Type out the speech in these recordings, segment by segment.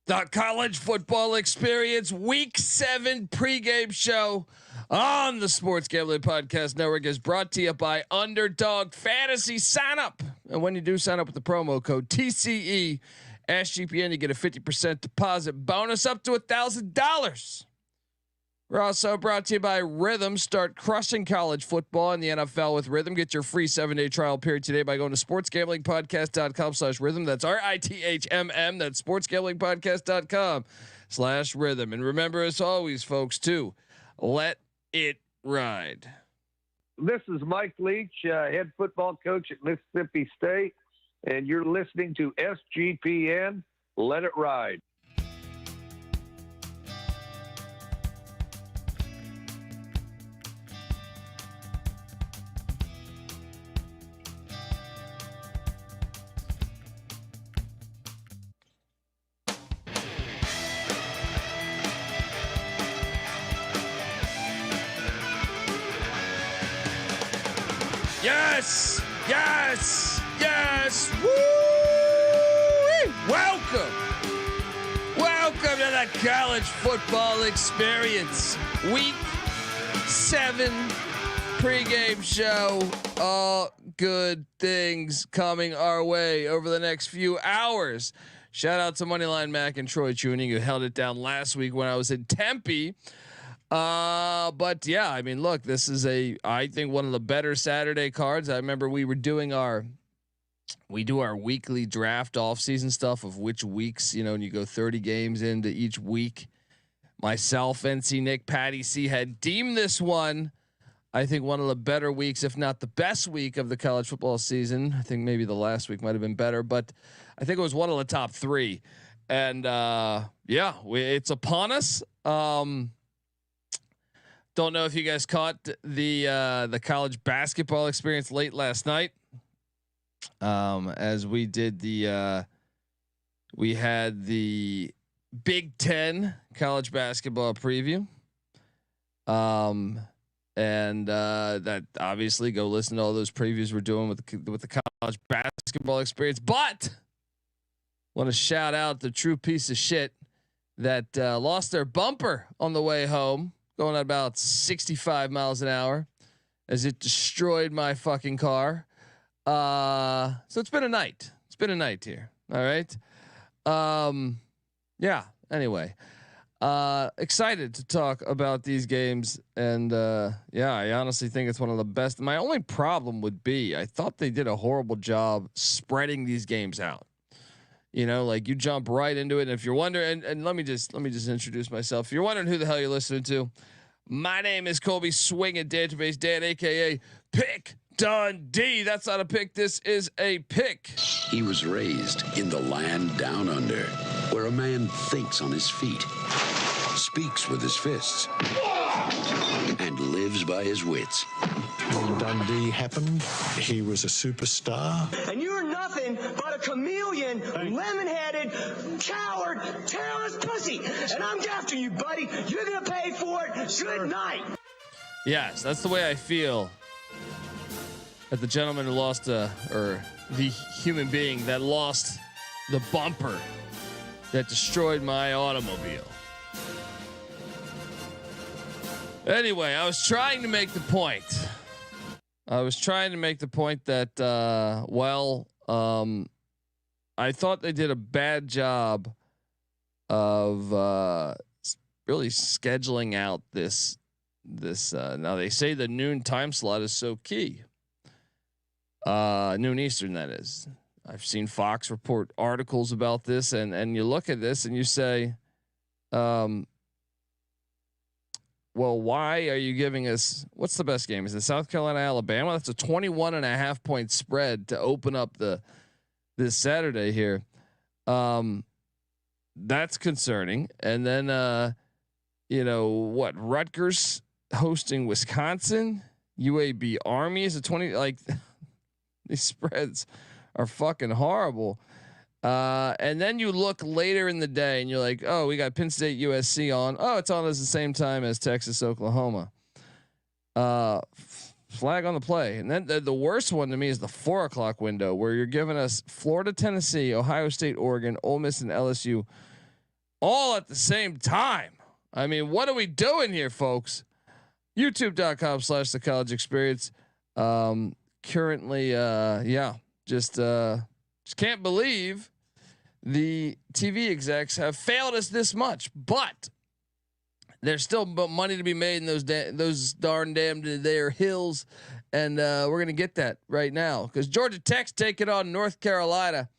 The college football experience week 7 pregame show on the Sports Gambling Podcast Network is brought to you by Underdog Fantasy. Sign up. And when you do sign up with the promo code TCE SGPN, you get a 50% deposit bonus up to $1,000. We're also brought to you by Rhythm. Start crushing college football in the NFL with Rhythm. Get your free 7-day trial period today by going to sportsgamblingpodcast.com/rhythm. That's RITHMM. That's sportsgamblingpodcast.com/rhythm. And remember, as always, folks, to let it ride. This is Mike Leach, head football coach at Mississippi State, and you're listening to SGPN. Let it ride. Yes, yes, yes. Woo! Welcome to the college football experience. Week 7 pregame show. All good things coming our way over the next few hours. Shout out to Moneyline Mac and Troy Tuning, who held it down last week when I was in Tempe. But yeah, I mean, look, this is I think one of the better Saturday cards. I remember we do our weekly draft off-season stuff of which weeks, and you go 30 games into each week. Myself, NC Nick, Patty C had deemed this one, I think, one of the better weeks, if not the best week of the college football season. I think maybe the last week might've been better, but I think it was one of the top 3. And, it's upon us. Don't know if you guys caught the college basketball experience late last night. As we did we had the Big Ten college basketball preview. And that obviously go listen to all those previews we're doing with the college basketball experience. But want to shout out the true piece of shit that lost their bumper on the way home, going at about 65 miles an hour as it destroyed my fucking car. So it's been a night. It's been a night here. All right. Yeah. Anyway, excited to talk about these games. And, I honestly think it's one of the best. My only problem would be, I thought they did a horrible job spreading these games out. Like you jump right into it. And if you're wondering, and let me just introduce myself. If you're wondering who the hell you're listening to, my name is Colby Swinging Database Dan, AKA Pick Dundee. That's not a pick. This is a pick. He was raised in the land down under, where a man thinks on his feet, speaks with his fists, and lives by his wits. When Dundee happened, he was a superstar. And you're nothing but a chameleon, lemon-headed, coward, terrorist pussy. And I'm after you, buddy. You're going to pay for it. Good night. Yes, that's the way I feel. At the gentleman who lost, or the human being that lost the bumper that destroyed my automobile. Anyway, I was trying to make the point. that, I thought they did a bad job of really scheduling out this. Now they say the noon time slot is so key. Noon Eastern, that is. I've seen Fox report articles about this, and you look at this and you say, well, why are you giving us, what's the best game? Is it South Carolina, Alabama? That's a 21.5 point spread to open up this Saturday here. That's concerning. And then, Rutgers hosting Wisconsin, UAB Army is a 20, like these spreads are fucking horrible. And then you look later in the day and you're like, oh, we got Penn State USC on. Oh, it's on at the same time as Texas Oklahoma. Flag on the play. And then the worst one to me is the 4 o'clock window where you're giving us Florida, Tennessee, Ohio State, Oregon, Ole Miss, and LSU all at the same time. I mean, what are we doing here, folks? YouTube.com/the college experience. Currently, just can't believe the TV execs have failed us this much, but there's still money to be made in those darn damn their hills. And we're going to get that right now because Georgia Tech's taking on North Carolina.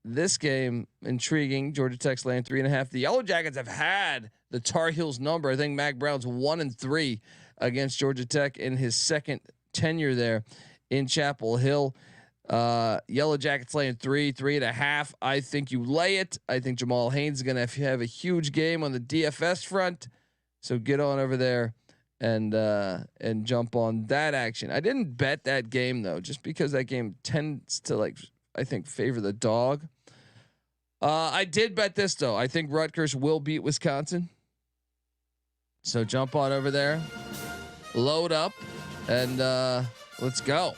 This game, intriguing. Georgia Tech's laying 3.5. The Yellow Jackets have had the Tar Heels number. I think Mac Brown's 1-3 against Georgia Tech in his second tenure there in Chapel Hill. Yellow Jackets laying 3.5. I think you lay it. I think Jamal Haynes is going to have a huge game on the DFS front. So get on over there and jump on that action. I didn't bet that game though, just because that game tends to I think favor the dog. I did bet this though. I think Rutgers will beat Wisconsin. So jump on over there, load up, and let's go.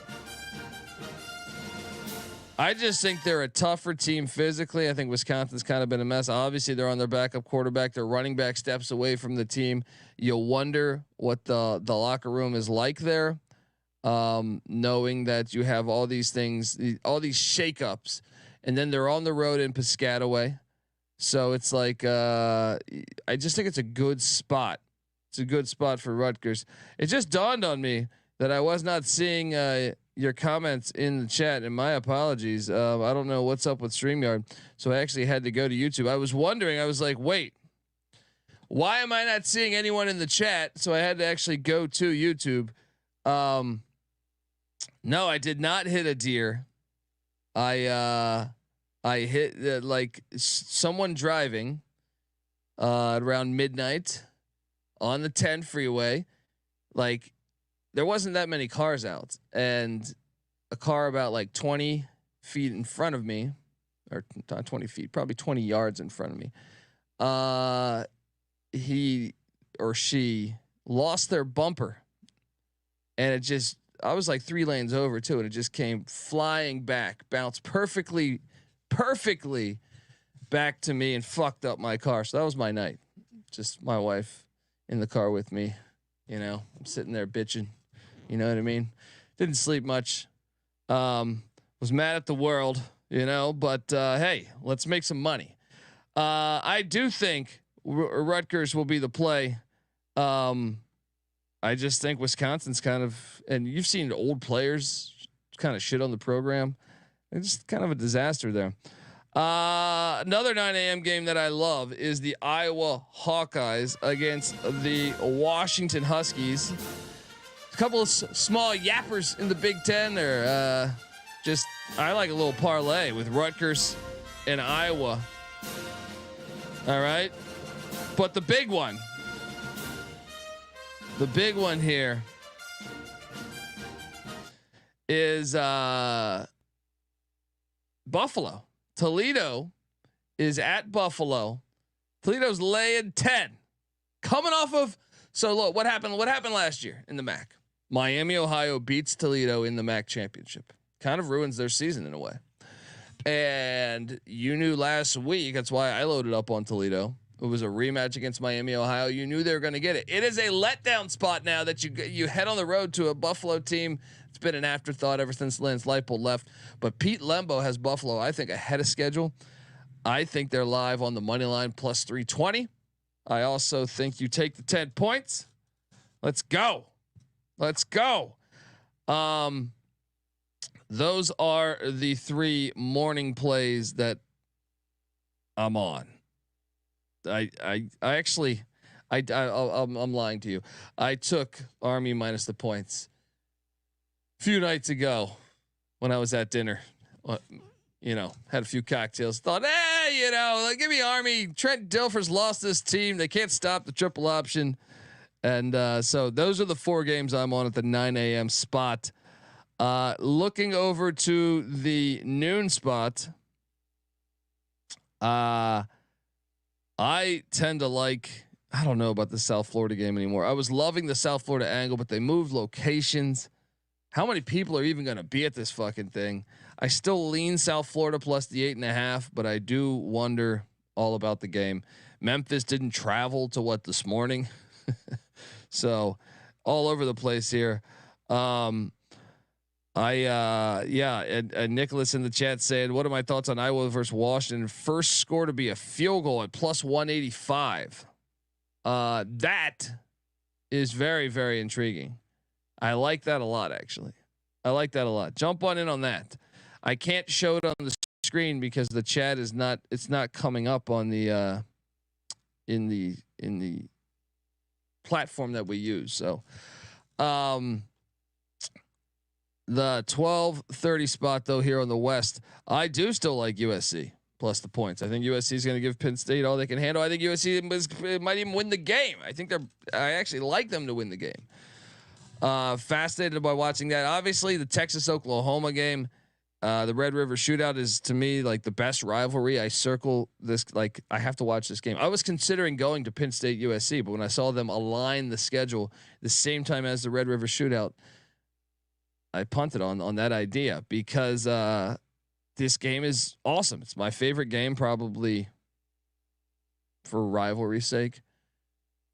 I just think they're a tougher team physically. I think Wisconsin's kind of been a mess. Obviously, they're on their backup quarterback. Their running back steps away from the team. You'll wonder what the locker room is like there, knowing that you have all these things, all these shakeups, and then they're on the road in Piscataway. So it's like I just think it's a good spot. It's a good spot for Rutgers. It just dawned on me that I was not seeing your comments in the chat, and my apologies. I don't know what's up with StreamYard, so I actually had to go to YouTube. I was wondering. I was like, wait, why am I not seeing anyone in the chat? So I had to actually go to YouTube. No, I did not hit a deer. I hit someone driving around midnight on the 10 freeway. Like, there wasn't that many cars out, and a car about 20 feet in front of me, or not 20 feet, probably 20 yards in front of me. He or she lost their bumper, and I was like 3 lanes over too, and it just came flying back, bounced perfectly back to me and fucked up my car. So that was my night. Just my wife in the car with me, I'm sitting there bitching. You know what I mean? Didn't sleep much. Was mad at the world, but hey, let's make some money. I do think Rutgers will be the play. I just think Wisconsin's kind of, and you've seen old players kind of shit on the program. It's just kind of a disaster there. Another 9 a.m. game that I love is the Iowa Hawkeyes against the Washington Huskies. A couple of small yappers in the Big Ten, or I like a little parlay with Rutgers and Iowa. All right, but the big one here is Buffalo. Toledo is at Buffalo. Toledo's laying 10, coming off of. So look, what happened last year in the MAC? Miami, Ohio beats Toledo in the MAC championship. Kind of ruins their season in a way. And you knew last week, that's why I loaded up on Toledo. It was a rematch against Miami, Ohio. You knew they were going to get it. It is a letdown spot now that you head on the road to a Buffalo team. It's been an afterthought ever since Lance Leipold left. But Pete Lembo has Buffalo, I think, ahead of schedule. I think they're live on the money line plus 320. I also think you take the 10 points. Let's go. Those are the 3 morning plays that I'm on. I'm lying to you. I took Army minus the points a few nights ago when I was at dinner. Had a few cocktails. Thought, give me Army. Trent Dilfer's lost this team. They can't stop the triple option. And so those are the 4 games I'm on at the 9 a.m. spot. Looking over to the noon spot. I tend to I don't know about the South Florida game anymore. I was loving the South Florida angle, but they moved locations. How many people are even going to be at this fucking thing? I still lean South Florida plus the 8.5, but I do wonder all about the game. Memphis didn't travel to this morning, so all over the place here. And Nicholas in the chat said, "What are my thoughts on Iowa versus Washington? First score to be a field goal at plus 185. That is very, very intriguing. I like that a lot, actually. I like that a lot. Jump on in on that. I can't show it on the screen because the chat is not. It's not coming up on the in the platform that we use. So, the 12:30 spot though here on the West, I do still like USC plus the points. I think USC is going to give Penn State all they can handle. I think USC might even win the game. I actually like them to win the game. Fascinated by watching that. Obviously, the Texas-Oklahoma game, the Red River Shootout is to me like the best rivalry. I circle this like I have to watch this game. I was considering going to Penn State USC, but when I saw them align the schedule the same time as the Red River Shootout, I punted on that idea because this game is awesome. It's my favorite game probably for rivalry's sake.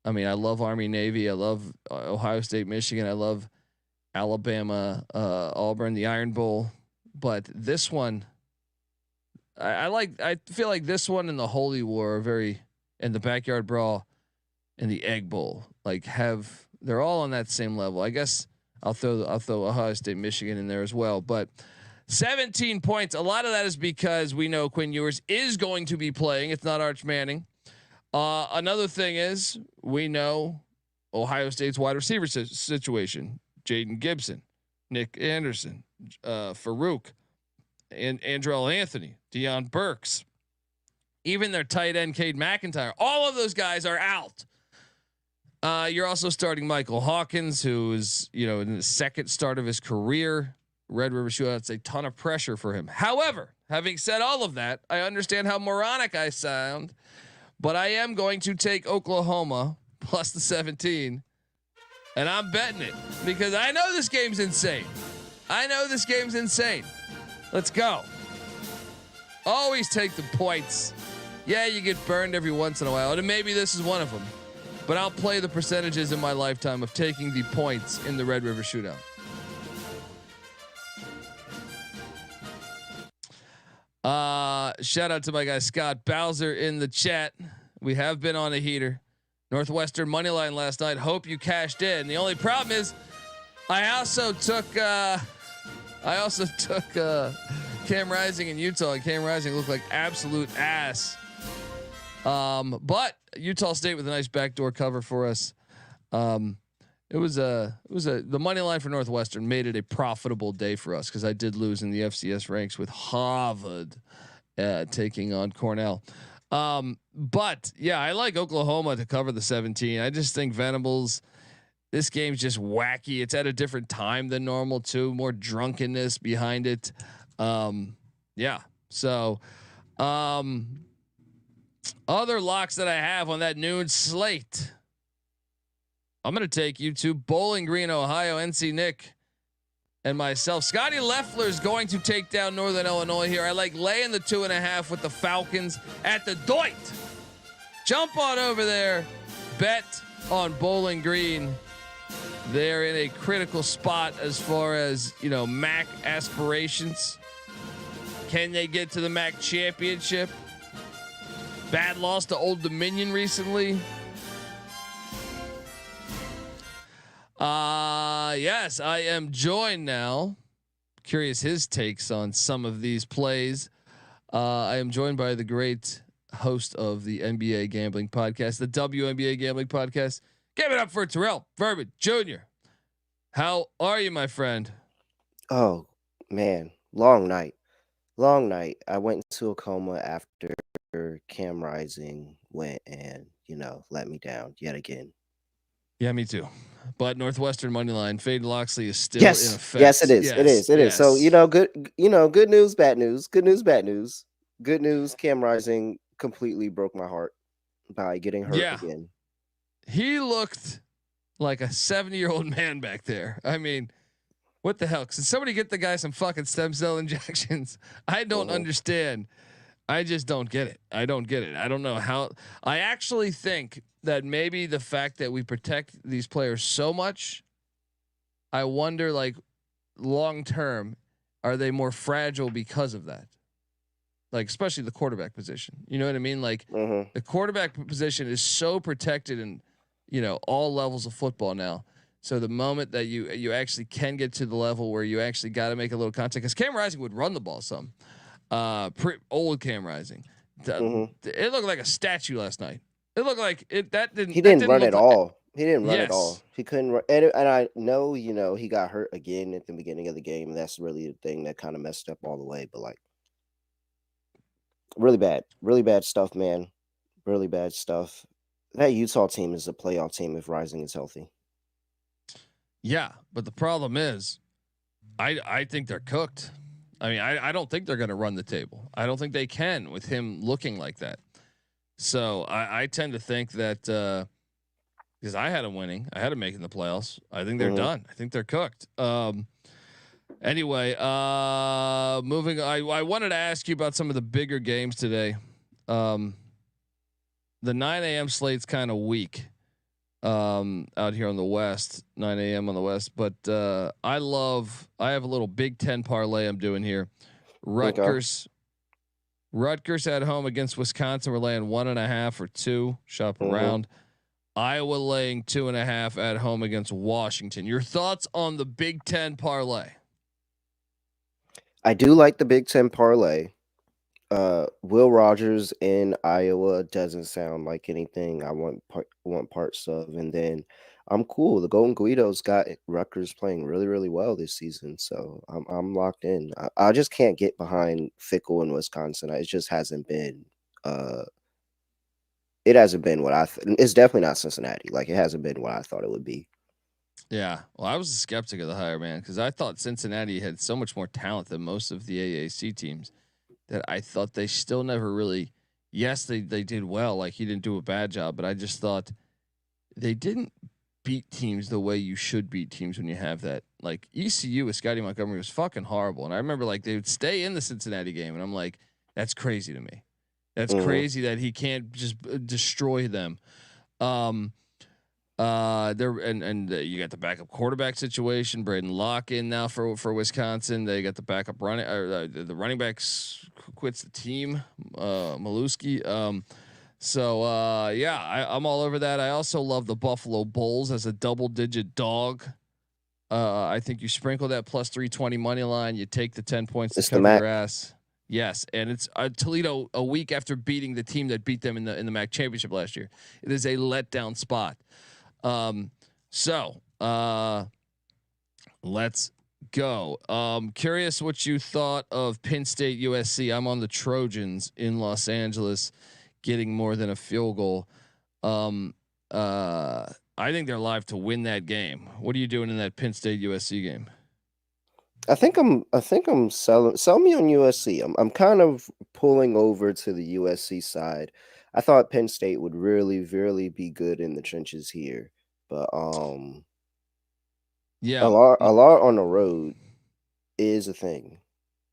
I mean, I love Army Navy. I love Ohio State, Michigan. I love Alabama, Auburn, the Iron Bowl. But this one, I feel like this one and the Holy War are very, and the Backyard Brawl and the Egg Bowl, they're all on that same level. I guess I'll throw Ohio State, Michigan in there as well. But 17 points. A lot of that is because we know Quinn Ewers is going to be playing. It's not Arch Manning. Another thing is we know Ohio State's wide receiver situation. Jaden Gibson, Nick Anderson, Farouk, and Andrell Anthony, Deion Burks, even their tight end Cade McIntyre. All of those guys are out. You're also starting Michael Hawkins, who is in the second start of his career. Red River Shootout, it's a ton of pressure for him. However, having said all of that, I understand how moronic I sound. But I am going to take Oklahoma plus the 17, and I'm betting it because I know this game's insane. Let's go. Always take the points. Yeah, you get burned every once in a while, and maybe this is one of them. But I'll play the percentages in my lifetime of taking the points in the Red River Shootout. Shout out to my guy Scott Bowser in the chat. We have been on a heater. Northwestern money line last night. Hope you cashed in. The only problem is, I also took Cam Rising in Utah, and Cam Rising looked like absolute ass. But Utah State with a nice backdoor cover for us. The money line for Northwestern made it a profitable day for us because I did lose in the FCS ranks with Harvard taking on Cornell. But yeah, I like Oklahoma to cover the 17. I just think Venables, this game's just wacky. It's at a different time than normal too. More drunkenness behind it. Yeah. So, other locks that I have on that noon slate. I'm going to take you to Bowling Green, Ohio. NC Nick and myself. Scotty Leffler is going to take down Northern Illinois here. I like laying the 2.5 with the Falcons at the Doit. Jump on over there. Bet on Bowling Green. They're in a critical spot as far as, MAC aspirations. Can they get to the MAC championship? Bad loss to Old Dominion recently. Yes, I am joined now. Curious his takes on some of these plays. I am joined by the great host of the NBA Gambling Podcast, the WNBA Gambling Podcast. Give it up for Terrell Verbitt Jr. How are you, my friend? Oh man, long night. I went into a coma after Cam Rising went and let me down yet again. Yeah, me too. But Northwestern money line, Fade Loxley is still in effect. Yes, it is. Yes, it is. So good news, bad news. Good news, bad news. Good news. Cam Rising completely broke my heart by getting hurt again. He looked like a 70-year-old man back there. I mean, what the hell? Can somebody get the guy some fucking stem cell injections? I don't understand. I just don't get it. I don't get it. I don't know how. I actually think that maybe the fact that we protect these players so much, I wonder, like, long term, are they more fragile because of that? Like, especially the quarterback position. You know what I mean? Like, the quarterback position is so protected in, all levels of football now. So the moment that you actually can get to the level where you actually got to make a little contact, because Cam Rising would run the ball some. Old Cam Rising, it looked like a statue last night. It looked like it. He didn't run at like, all. He didn't run at all. Yes. He couldn't run. And I know, he got hurt again at the beginning of the game. That's really the thing that kind of messed up all the way. But like, really bad stuff, man. Really bad stuff. That Utah team is a playoff team if Rising is healthy. Yeah, but the problem is, I think they're cooked. I mean, I don't think they're going to run the table. I don't think they can with him looking like that. So I tend to think that because I had him winning, I had him making the playoffs. I think they're done. I think they're cooked. Anyway, moving. I wanted to ask you about some of the bigger games today. The 9 a.m. slate's kind of weak out here on the West, 9 a.m. on the West. But I have a little Big Ten parlay I'm doing here. Rutgers at home against Wisconsin. We're laying 1.5 or 2. Shop around. Iowa laying 2.5 at home against Washington. Your thoughts on the Big Ten parlay? I do like the Big Ten parlay. Will Rogers in Iowa doesn't sound like anything I want parts of, and then I'm cool. The Golden Guidos got Rutgers playing really, really well this season, so I'm locked in. I just can't get behind Fickle in Wisconsin. It just hasn't been. It hasn't been what it's definitely not Cincinnati. Like, it hasn't been what I thought it would be. Yeah, well, I was a skeptic of the hire, man, because I thought Cincinnati had so much more talent than most of the AAC teams that I thought they still never really. Yes, they did well. Like, he didn't do a bad job, but I just thought they didn't beat teams the way you should beat teams when you have that. Like, ECU with Scotty Montgomery was fucking horrible, and I remember, like, they would stay in the Cincinnati game, and I'm like, that's crazy to me. That's crazy that he can't just destroy them. There and you got the backup quarterback situation. Braden Locke in now for Wisconsin. They got the backup running, or the running backs quits the team. Maluski. I'm all over that. I also love the Buffalo Bulls as a double-digit dog. I think you sprinkle that plus 320 money line. You take the 10 points to cover your ass. Yes, and it's Toledo a week after beating the team that beat them in the MAC championship last year. It is a letdown spot. Let's go. Curious what you thought of Penn State USC. I'm on the Trojans in Los Angeles, getting more than a field goal. I think they're live to win that game. What are you doing in that Penn State USC game? I think I'm sell me on USC. I'm kind of pulling over to the USC side. I thought Penn State would really, really be good in the trenches here, but a lot on the road is a thing,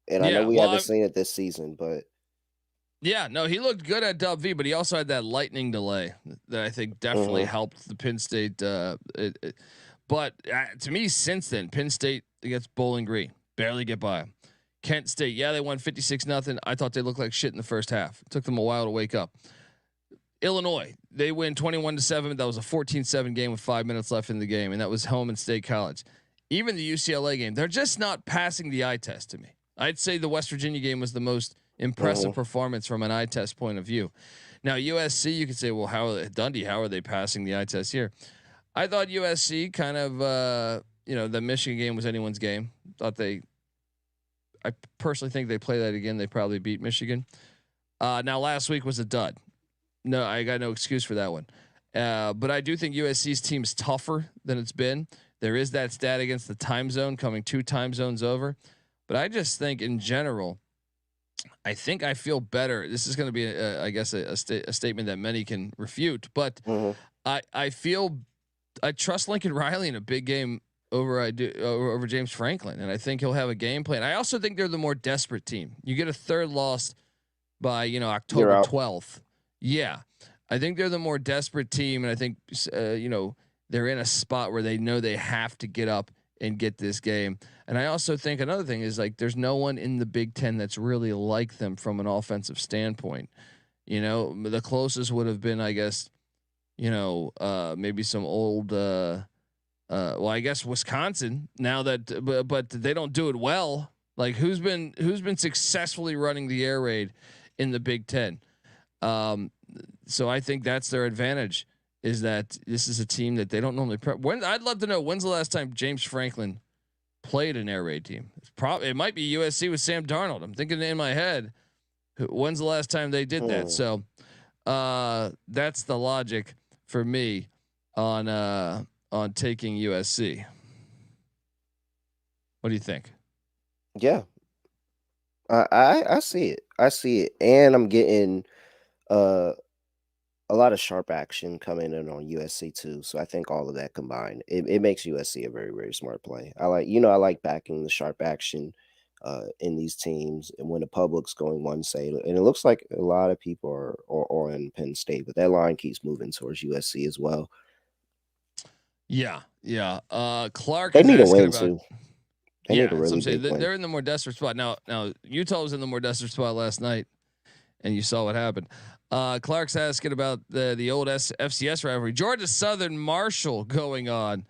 and I know we haven't seen it this season, but yeah, no, he looked good at Dub V, but he also had that lightning delay that I think definitely helped the Penn State. But to me, since then, Penn State against Bowling Green barely get by. Kent State, they won 56-0. I thought they looked like shit in the first half. It took them a while to wake up. Illinois, they win 21-7. That was a 14-7 game with 5 minutes left in the game, and that was home in State College. Even the UCLA game, they're just not passing the eye test to me. I'd say the West Virginia game was the most impressive performance from an eye test point of view. Now USC, you could say, well, how are they passing the eye test here? I thought USC kind of, the Michigan game was anyone's game. I personally think they play that again, they probably beat Michigan. Now last week was a dud. No, I got no excuse for that one. But I do think USC's team is tougher than it's been. There is that stat against the time zone, coming 2 time zones over. But I just think in general, I think I feel better. This is going to be, a statement that many can refute. But I trust Lincoln Riley in a big game over James Franklin, and I think he'll have a game plan. I also think they're the more desperate team. You get a third loss by You're October out. 12th. Yeah, I think they're the more desperate team, and I think they're in a spot where they know they have to get up and get this game. And I also think another thing is like there's no one in the Big Ten that's really like them from an offensive standpoint. The closest would have been, I guess, maybe some old. Well, I guess Wisconsin. Now that, but they don't do it well. Like who's been successfully running the air raid in the Big Ten? So I think that's their advantage. Is that this is a team that they don't normally prep. I'd love to know when's the last time James Franklin played an air raid team. It might be USC with Sam Darnold. I'm thinking in my head, when's the last time they did that? So that's the logic for me on taking USC. What do you think? Yeah, I see it. I see it, and I'm getting a lot of sharp action coming in on USC too. So I think all of that combined, it makes USC a very, very smart play. I like backing the sharp action in these teams, and when the public's going one side, and it looks like a lot of people are on Penn State, but that line keeps moving towards USC as well. Yeah. Clark They is need a asking win about. too. They need a really big win. They're in the more desperate spot now. Utah was in the more desperate spot last night, and you saw what happened. Clark's asking about the old FCS rivalry, Georgia Southern Marshall going on.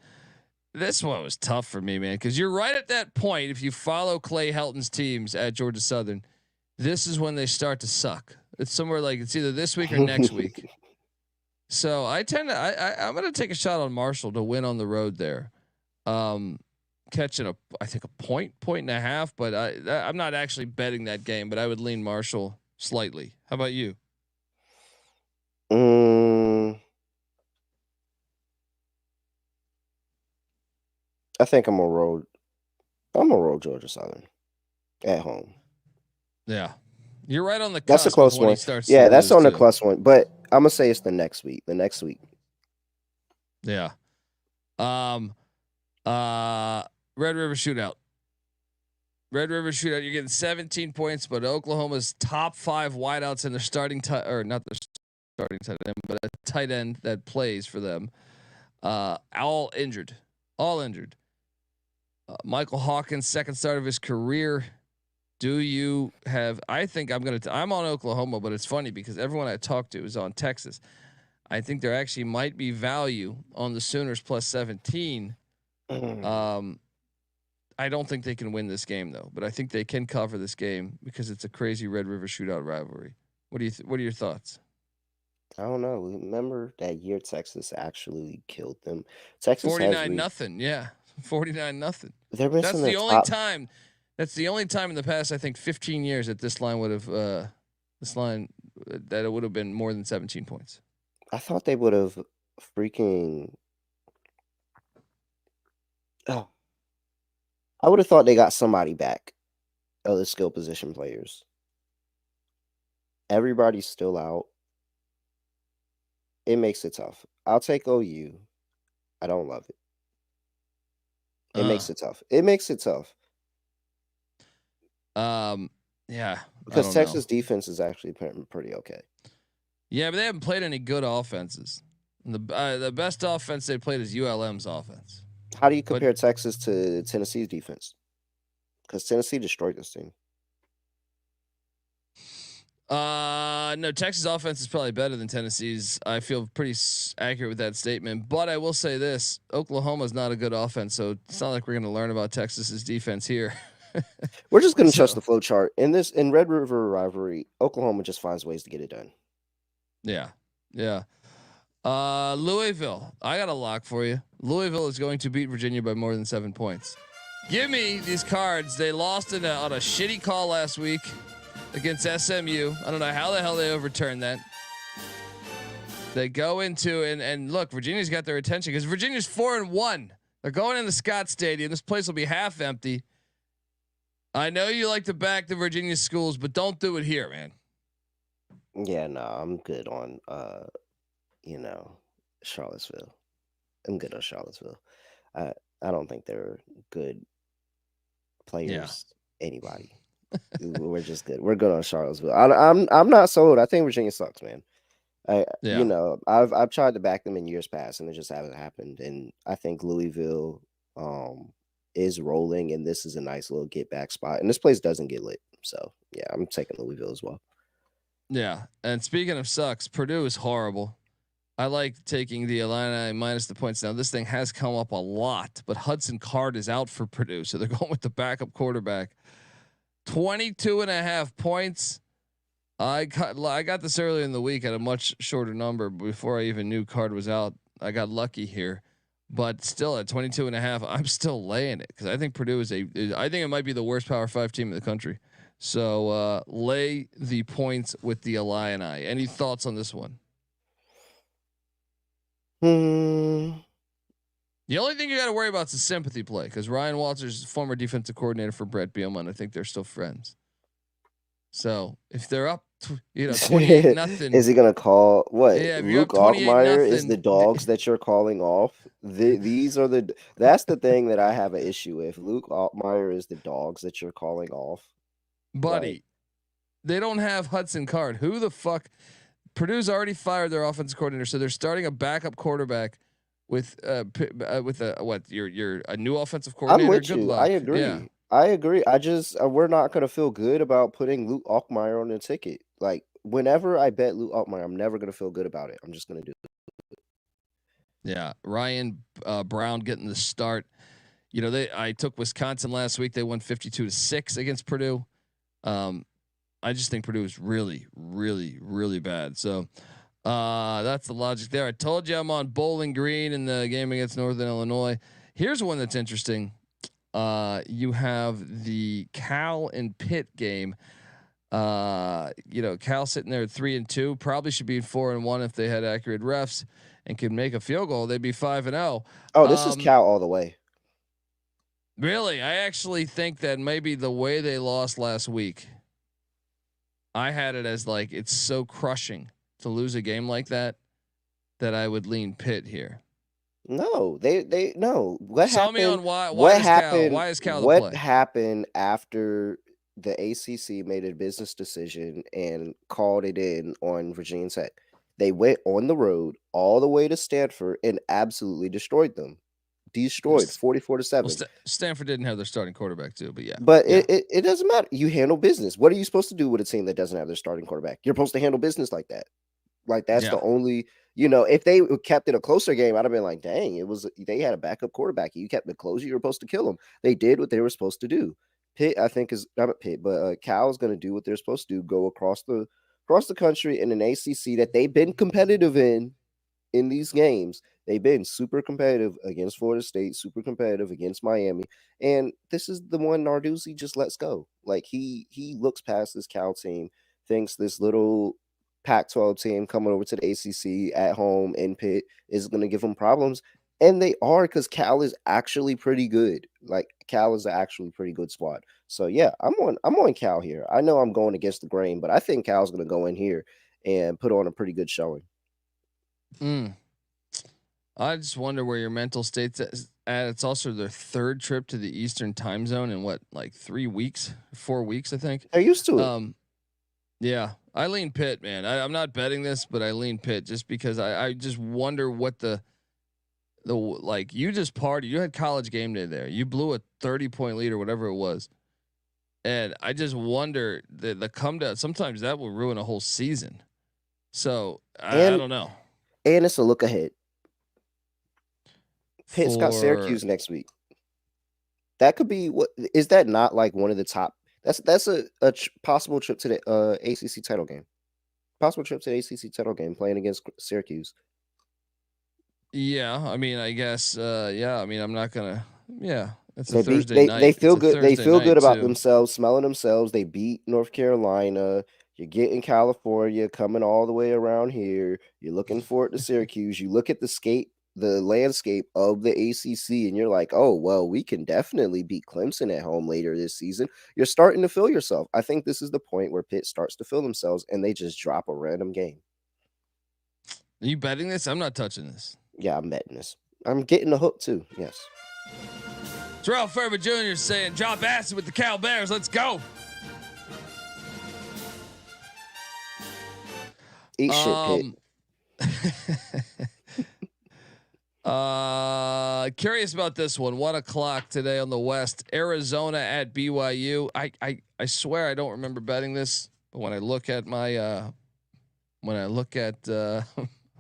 This one was tough for me, man, because you're right at that point. If you follow Clay Helton's teams at Georgia Southern, this is when they start to suck. It's somewhere like it's either this week or next week. So I'm going to take a shot on Marshall to win on the road there. Catching I think a point and a half, but I'm not actually betting that game, but I would lean Marshall slightly. How about you? I think I'm gonna roll Georgia Southern at home. Yeah, you're right on the cusp. That's a close one. Yeah, that's on the close one. But I'm gonna say it's the next week. Yeah. Red River Shootout. You're getting 17 points, but Oklahoma's top 5 wideouts in their starting not their starting tight end, but a tight end that plays for them. All injured. Michael Hawkins, second start of his career. Do you have? I think I'm on Oklahoma, but it's funny because everyone I talked to is on Texas. I think there actually might be value on the Sooners plus 17. I don't think they can win this game though, but I think they can cover this game because it's a crazy Red River Shootout rivalry. What are your thoughts? I don't know. Remember that year Texas actually killed them. Texas 49-0. Yeah, 49-0. They're missing. That's the only time. That's the only time in the past, I think, 15 years that this line would have that it would have been more than 17 points. I thought they would have freaking. Oh, I would have thought they got somebody back. Other skill position players. Everybody's still out. It makes it tough. I'll take OU. I don't love it. It makes it tough. Yeah. Because Texas defense is actually pretty okay. Yeah, but they haven't played any good offenses. And the best offense they played is ULM's offense. How do you compare Texas to Tennessee's defense? Because Tennessee destroyed this team. No, Texas offense is probably better than Tennessee's. I feel pretty accurate with that statement. But I will say this: Oklahoma's not a good offense, so it's not like we're going to learn about Texas's defense here. We're just going to trust the flow chart. In Red River rivalry, Oklahoma just finds ways to get it done. Yeah. Louisville, I got a lock for you. Louisville is going to beat Virginia by more than 7 points. Give me these cards. They lost on a shitty call last week against SMU. I don't know how the hell they overturned that. They go into and look, Virginia's got their attention because Virginia's 4-1. They're going into Scott Stadium. This place will be half empty. I know you like to back the Virginia schools, but don't do it here, man. Yeah, no, I'm good on Charlottesville. I'm good on Charlottesville. I don't think they're good players. Anybody. We're just good. We're good on Charlottesville. I'm not sold. I think Virginia sucks, man. Yeah. I've tried to back them in years past, and it just hasn't happened. And I think Louisville is rolling, and this is a nice little get back spot. And this place doesn't get lit, so yeah, I'm taking Louisville as well. Yeah, and speaking of sucks, Purdue is horrible. I like taking the Illini minus the points. Now this thing has come up a lot, but Hudson Card is out for Purdue, so they're going with the backup quarterback. 22.5 points. I got this earlier in the week at a much shorter number before I even knew Card was out. I got lucky here, but still at 22.5, I'm still laying it because I think Purdue I think it might be the worst Power 5 team in the country. So lay the points with the Illini. Any thoughts on this one? The only thing you got to worry about is a sympathy play because Ryan Walters is former defensive coordinator for Brett Bielema. I think they're still friends. So if they're up, 28-0, is he gonna call what? Yeah, Luke Altmaier is the dogs that you're calling off. These are the. That's the thing that I have an issue with. Luke Altmaier is the dogs that you're calling off, buddy. Like, they don't have Hudson Card. Who the fuck? Purdue's already fired their offensive coordinator, so they're starting a backup quarterback with a new offensive coordinator. I'm with Good you. luck. I agree. Yeah. I agree. I just we're not gonna feel good about putting Luke Altmaier on the ticket. Like whenever I bet Luke Altmaier, I'm never gonna feel good about it. I'm just gonna do it. Yeah, Ryan Brown getting the start. I took Wisconsin last week. They won 52-6 against Purdue. I just think Purdue is really, really, really bad. So that's the logic there. I told you I'm on Bowling Green in the game against Northern Illinois. Here's one that's interesting. You have the Cal and Pitt game. Cal sitting there at 3-2, probably should be 4-1 if they had accurate refs and could make a field goal. They'd be 5-0. Oh, this is Cal all the way. Really, I actually think that maybe the way they lost last week, I had it as like it's so crushing to lose a game like that I would lean Pitt here. No, they no. What Tell happened? me on why what is happened? Cal? Why is Cal the What play? happened after the ACC made a business decision and called it in on Virginia Tech? They went on the road all the way to Stanford and absolutely destroyed them. Destroyed 44-7. Well, Stanford didn't have their starting quarterback too, but yeah. But yeah. It doesn't matter. You handle business. What are you supposed to do with a team that doesn't have their starting quarterback? You're supposed to handle business like that. Like that's the only. If they kept it a closer game, I'd have been like, dang, they had a backup quarterback. You kept it closer. You were supposed to kill them. They did what they were supposed to do. Pitt, I think, is not Pitt, but Cal is going to do what they're supposed to do. Go across the country in an ACC that they've been competitive in these games. They've been super competitive against Florida State, super competitive against Miami, and this is the one Narduzzi just lets go. Like he looks past this Cal team, thinks this little Pac-12 team coming over to the ACC at home in Pitt is going to give them problems, and they are because Cal is actually pretty good. Like Cal is actually pretty good squad. So yeah, I'm on Cal here. I know I'm going against the grain, but I think Cal's going to go in here and put on a pretty good showing. I just wonder where your mental state's at. It's also their third trip to the Eastern time zone in 4 weeks, I think. They're used to it. Yeah, I lean Pitt, man. I'm not betting this, but I lean Pitt just because I just wonder what you just partied. You had college game day there. You blew a 30-point lead or whatever it was. And I just wonder the come down. Sometimes that will ruin a whole season. So I don't know. And it's a look ahead. Pitt's got Syracuse next week. That could be what is that not like one of the top? That's a possible trip to the ACC title game. Possible trip to the ACC title game playing against Syracuse. Yeah, I mean, I guess. Yeah, I mean, I'm not gonna. Yeah, it's a Thursday night. They feel good. They feel good about too. themselves, smelling themselves. They beat North Carolina. You're getting California coming all the way around here. You're looking forward to Syracuse. You look at the landscape of the ACC, and you're like, oh, well, we can definitely beat Clemson at home later this season. You're starting to feel yourself. I think this is the point where Pitt starts to feel themselves, and they just drop a random game. Are you betting this? I'm not touching this. Yeah, I'm betting this. I'm getting the hook, too. Yes. Terrell Ferber Jr. saying, drop acid with the Cal Bears. Let's go. Eat shit, Pitt. Curious about this one. 1:00 today on the West. Arizona at BYU. I swear I don't remember betting this, but when I look at my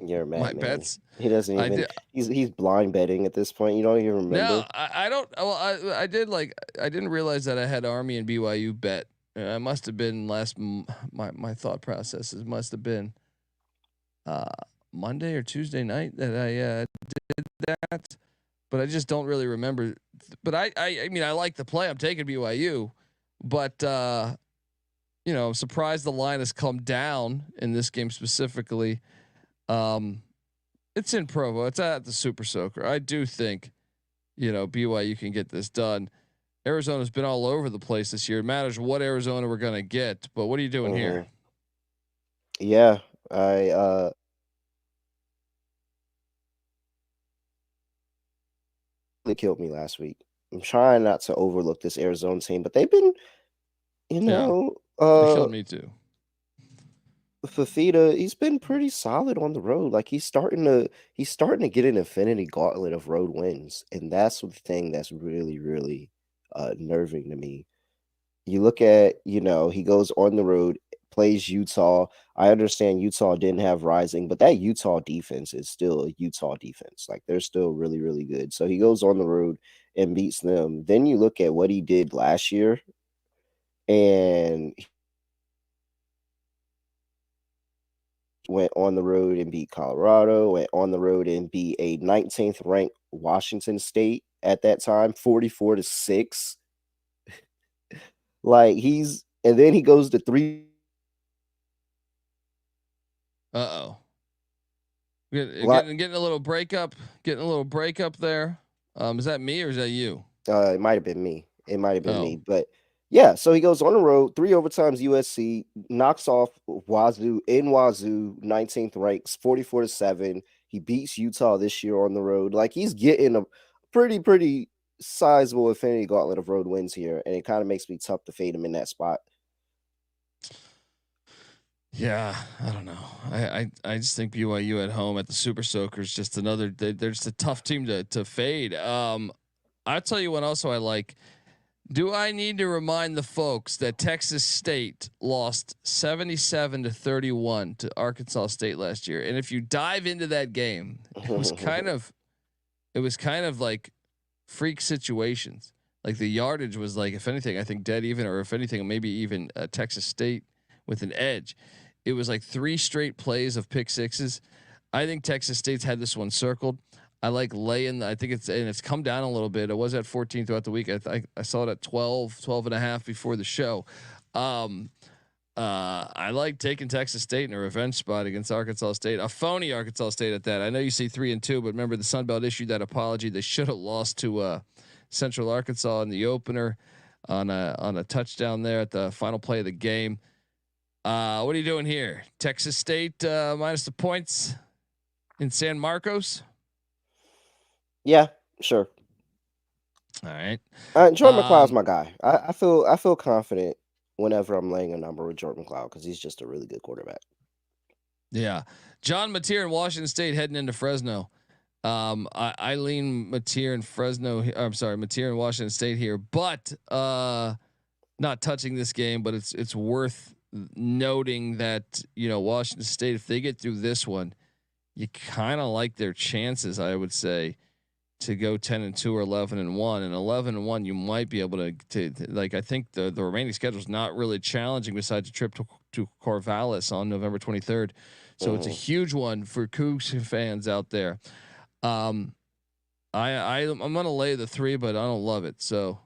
You're a my madman. bets, He doesn't I even. did. He's blind betting at this point. You don't even remember. No, I don't. Well, I did I didn't realize that I had Army and BYU bet. I must have been my thought processes must have been Monday or Tuesday night that I did that, but I just don't really remember. But I mean I like the play. I'm taking BYU, but I'm surprised the line has come down in this game specifically. It's in Provo. It's at the Super Soaker. I do think, BYU can get this done. Arizona's been all over the place this year. It matters what Arizona we're gonna get, but what are you doing here? Yeah, I they killed me last week. I'm trying not to overlook this Arizona team, but they've been, They killed me too. Fafita, he's been pretty solid on the road. Like he's starting to get an infinity gauntlet of road wins, and that's the thing that's really, really nerving to me. You look at, he goes on the road, plays Utah. I understand Utah didn't have Rising, but that Utah defense is still a Utah defense. Like they're still really, really good. So he goes on the road and beats them. Then you look at what he did last year, and went on the road and beat Colorado, went on the road and beat a 19th ranked Washington State at that time, 44-6. Like and then he goes to 3. Getting a little breakup. Getting a little breakup there. Is that me or is that you? It might have been me. Me. But yeah, so he goes on the road, 3 overtimes USC, knocks off Wazoo in Wazoo, 19th ranks, 44-7. He beats Utah this year on the road. Like he's getting a pretty sizable infinity gauntlet of road wins here, and it kind of makes me tough to fade him in that spot. Yeah, I don't know. I just think BYU at home at the Super Soaker is just another. They're just a tough team to fade. I'll tell you what. Also, I like. Do I need to remind the folks that Texas State lost 77-31 to Arkansas State last year? And if you dive into that game, it was kind of like freak situations. Like the yardage was like, if anything, I think dead even, or if anything, maybe even Texas State with an edge. It was like 3 straight plays of pick sixes. I think Texas State's had this one circled. I like laying. I think it's come down a little bit. It was at 14 throughout the week. I saw it at 12 and a half before the show. I like taking Texas State in a revenge spot against Arkansas State, a phony Arkansas State at that. I know you see 3-2, but remember the Sun Belt issued that apology. They should have lost to Central Arkansas in the opener on a touchdown there at the final play of the game. What are you doing here? Texas State minus the points in San Marcos. Yeah, sure. All right. Jordan McCloud's my guy. I feel confident whenever I'm laying a number with Jordan McCloud because he's just a really good quarterback. Yeah, John Mateer in Washington State heading into Fresno. I lean Mateer in Fresno. I'm sorry, Mateer in Washington State here, but not touching this game. But it's worth noting that Washington State, if they get through this one, you kind of like their chances, I would say, to go 10-2 or 11-1. And 11-1, you might be able to like. I think the remaining schedule is not really challenging besides a trip to Corvallis on November 23rd. So it's a huge one for Cougs fans out there. I'm gonna lay the 3, but I don't love it. So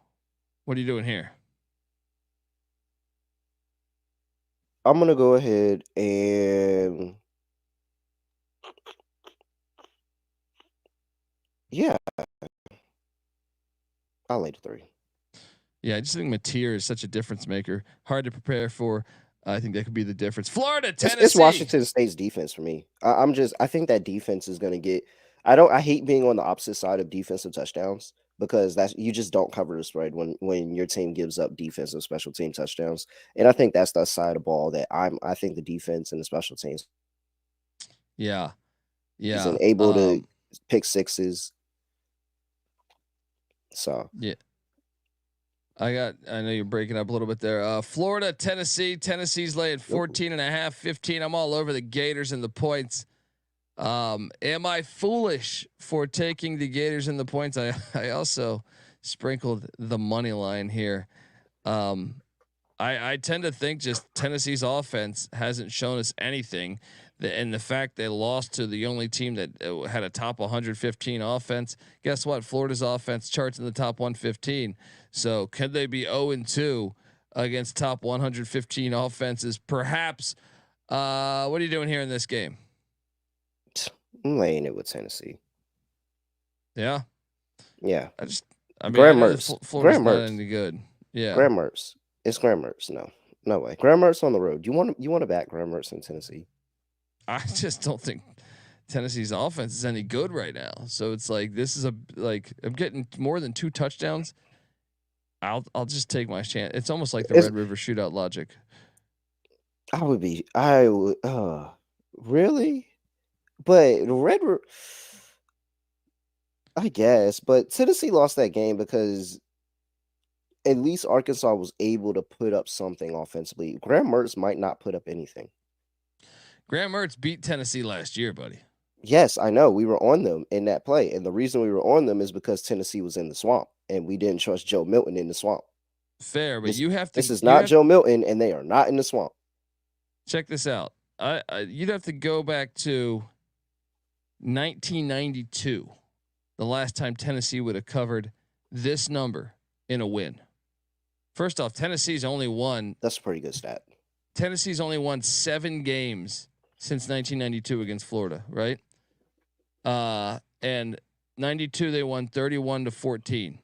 what are you doing here? I'm gonna go ahead and I'll lay the 3. Yeah, I just think Mateer is such a difference maker. Hard to prepare for. I think that could be the difference. Florida, Tennessee. It's Washington State's defense for me. I think that defense is gonna get. I hate being on the opposite side of defensive touchdowns because you just don't cover the spread when your team gives up defensive special team touchdowns. And I think that's the side of ball that I think the defense and the special teams Yeah. He's Yeah. unable to pick sixes. So yeah. I know you're breaking up a little bit there. Florida, Tennessee. Tennessee's laying 14.5, 15. I'm all over the Gators and the points. Am I foolish for taking the Gators and the points? I also sprinkled the money line here. I tend to think just Tennessee's offense hasn't shown us anything. And the fact they lost to the only team that had a top 115 offense. Guess what? Florida's offense charts in the top 115. So could they be 0-2 against top 115 offenses? Perhaps. What are you doing here in this game? I'm laying it with Tennessee. Yeah. Yeah. I mean, Graham Mertz. Florida's not any good. Yeah. Graham Mertz. It's Graham Mertz. No way. Graham Mertz on the road. You want to back Graham Mertz in Tennessee? I just don't think Tennessee's offense is any good right now. So it's like this is I'm getting more than 2 touchdowns. I'll just take my chance. It's almost like the Red River shootout logic. I would really, but the Red River, I guess. But Tennessee lost that game because at least Arkansas was able to put up something offensively. Graham Mertz might not put up anything. Graham Mertz beat Tennessee last year, buddy. Yes, I know. We were on them in that play. And the reason we were on them is because Tennessee was in the swamp and we didn't trust Joe Milton in the swamp. Fair, but you have to. This is not Joe Milton, and they are not in the swamp. Check this out. You'd have to go back to 1992, the last time Tennessee would have covered this number in a win. First off, Tennessee's only won. That's a pretty good stat. Tennessee's only won 7 games since 1992 against Florida, right? And 92 they won 31-14.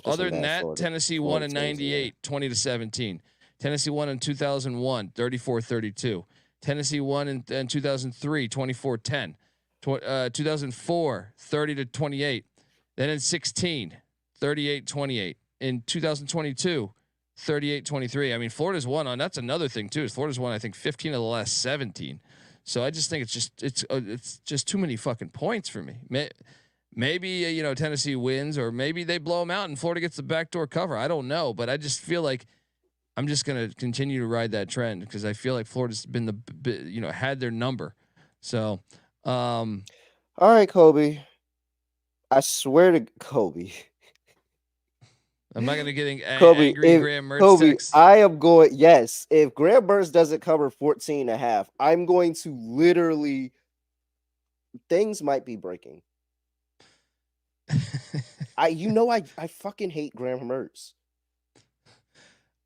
Other than that, Florida. Tennessee won in 98, 20-17. Tennessee won in 2001, 34-32. Tennessee won in 2003, 24-10. 2004, 30-28. Then in 16, 38-28. In 2022, 38-23. I mean, Florida's won on. That's another thing too. Is Florida's won, I think, 15 of the last 17. So I just think it's just too many fucking points for me. Maybe Tennessee wins, or maybe they blow them out and Florida gets the backdoor cover. I don't know, but I just feel like I'm just gonna continue to ride that trend because I feel like Florida's been had their number. So, all right, Kobe. I swear to Kobe. I'm not gonna get angry Graham Mertz. Kobe, text. I am going. Yes, if Graham Mertz doesn't cover 14.5, I'm going to literally. Things might be breaking. I fucking hate Graham Mertz.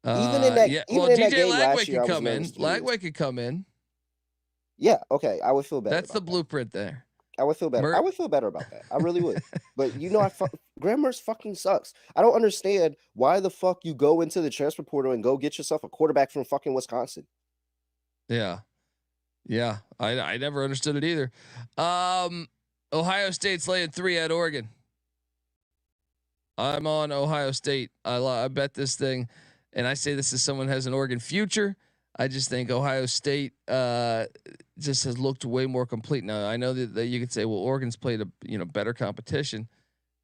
Even in that DJ Lagway could come in. Lagway could come in. Yeah, okay, I would feel better. That's the blueprint there. I would feel better. I would feel better about that. I really would. But Graham Mertz fucking sucks. I don't understand why the fuck you go into the transfer portal and go get yourself a quarterback from fucking Wisconsin. Yeah. I never understood it either. Ohio State's laying 3 at Oregon. I'm on Ohio State. I bet this thing, and I say this as someone who has an Oregon future. I just think Ohio State just has looked way more complete. Now I know that you could say, well, Oregon's played a better competition,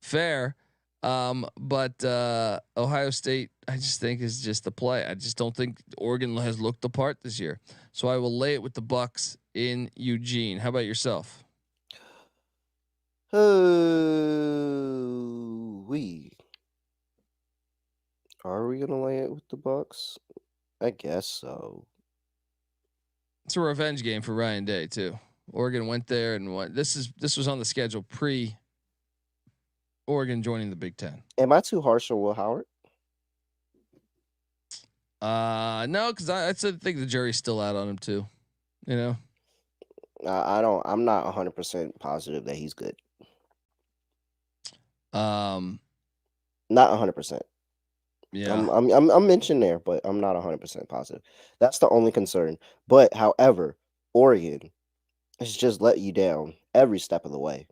fair, but Ohio State I just think is just the play. I just don't think Oregon has looked the part this year, so I will lay it with the Bucks in Eugene. How about yourself? Are we gonna lay it with the Bucks? I guess so. It's a revenge game for Ryan Day too. Oregon went there and won. This was on the schedule pre Oregon joining the Big Ten. Am I too harsh on Will Howard? No, because I think the jury's still out on him too. I'm not 100% positive that he's good. Not 100%. Yeah, I'm mentioned there, but I'm not 100% positive. That's the only concern. But however, Oregon has just let you down every step of the way.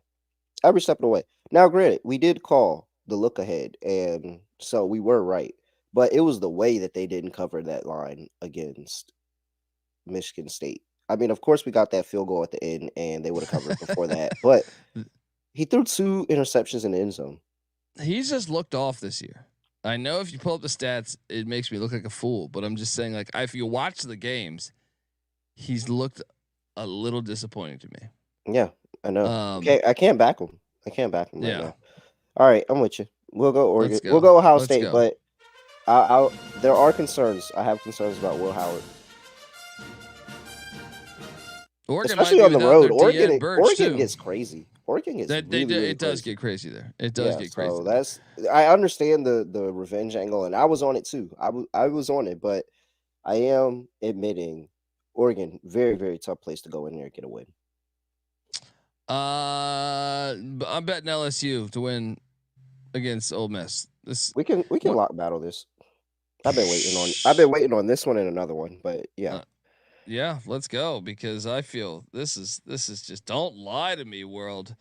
Every step of the way. Now, granted, we did call the look ahead, and so we were right. But it was the way that they didn't cover that line against Michigan State. I mean, of course, we got that field goal at the end, and they would have covered before that. But he threw 2 interceptions in the end zone. He's just looked off this year. I know if you pull up the stats, it makes me look like a fool. But I'm just saying, like, if you watch the games, he's looked a little disappointing to me. Yeah, I know. Okay, I can't back him. I can't back him right now. All right, I'm with you. We'll go Oregon. We'll go Ohio State, but there are concerns. I have concerns about Will Howard. Oregon especially on the road. Oregon gets crazy. Oregon gets really does get crazy there. It does get crazy. So I understand the revenge angle, and I was on it too. I was on it, but I am admitting Oregon, very, very tough place to go in there and get a win. I'm betting LSU to win against Ole Miss. We can lock battle this. I've been waiting on this one and another one, but yeah. Yeah, let's go, because I feel this is just, don't lie to me, world.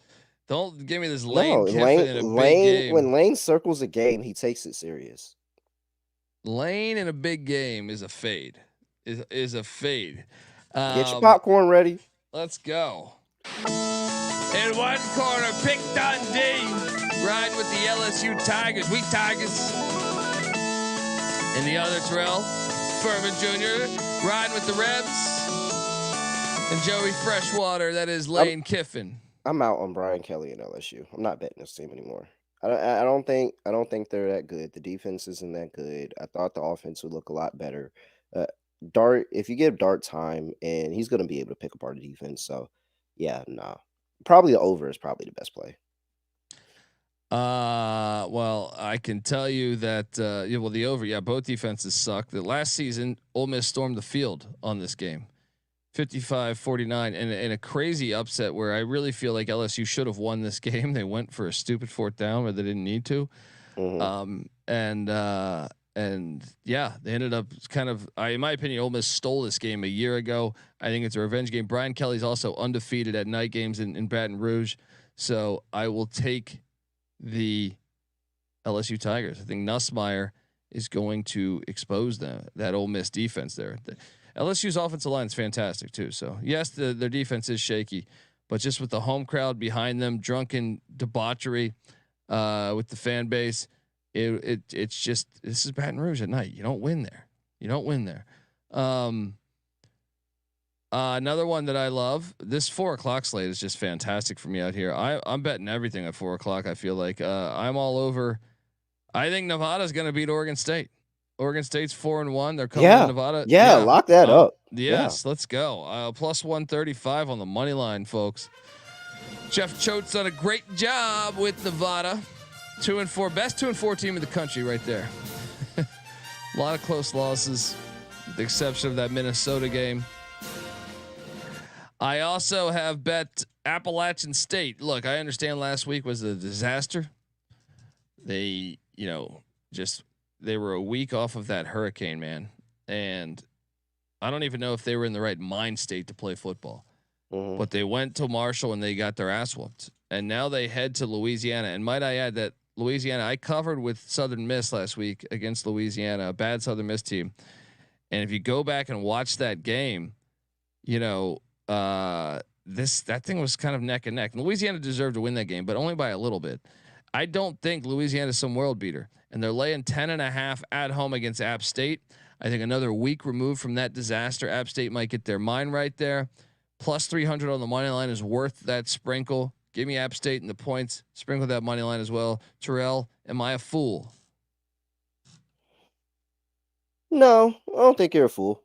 Don't give me this Lane Kiffin in a big game. When Lane circles a game, he takes it serious. Lane in a big game is a fade. Is a fade. Get your popcorn ready. Let's go. In one corner, Pick Dundee riding with the LSU Tigers. We Tigers. In the other, Terrell Furman Jr. riding with the Rebs. And Joey Freshwater, that is Lane Kiffin. I'm out on Brian Kelly and LSU. I'm not betting this team anymore. I don't think they're that good. The defense isn't that good. I thought the offense would look a lot better. Dart, if you give Dart time, and he's going to be able to pick apart the defense. So, yeah, no. Probably the over is probably the best play. Well, I can tell you that the over, both defenses suck. The last season, Ole Miss stormed the field on this game, 55-49, and a crazy upset where I really feel like LSU should have won this game. They went for a stupid 4th down where they didn't need to, and they ended up kind of, in my opinion, Ole Miss stole this game a year ago. I think it's a revenge game. Brian Kelly's also undefeated at night games in Baton Rouge, so I will take the LSU Tigers. I think Nussmeier is going to expose that Ole Miss defense there. LSU's offensive line is fantastic too. So yes, their defense is shaky, but just with the home crowd behind them, drunken debauchery with the fan base, it's just, this is Baton Rouge at night. You don't win there. Another one that I love, this 4:00 slate is just fantastic for me out here. I'm betting everything at 4:00. I feel like I'm all over. I think Nevada's going to beat Oregon State. Oregon State's 4-1. They're coming to Nevada. Yeah, lock that up. Yes, let's go. Plus 135 on the money line, folks. Jeff Choate's done a great job with Nevada. 2-4, best 2-4 team in the country right there. A lot of close losses, with the exception of that Minnesota game. I also have bet Appalachian State. Look, I understand last week was a disaster. They, they were a week off of that hurricane, man. And I don't even know if they were in the right mind state to play football. But they went to Marshall and they got their ass whooped. And now they head to Louisiana. And might I add that Louisiana, I covered with Southern Miss last week against Louisiana, a bad Southern Miss team. And if you go back and watch that game, that thing was kind of neck and neck. Louisiana deserved to win that game, but only by a little bit. I don't think Louisiana is some world beater, and they're laying 10.5 at home against App State. I think another week removed from that disaster, App State might get their mind right there. Plus 300 on the money line is worth that sprinkle. Give me App State and the points. Sprinkle that money line as well. Terrell, am I a fool? No, I don't think you're a fool.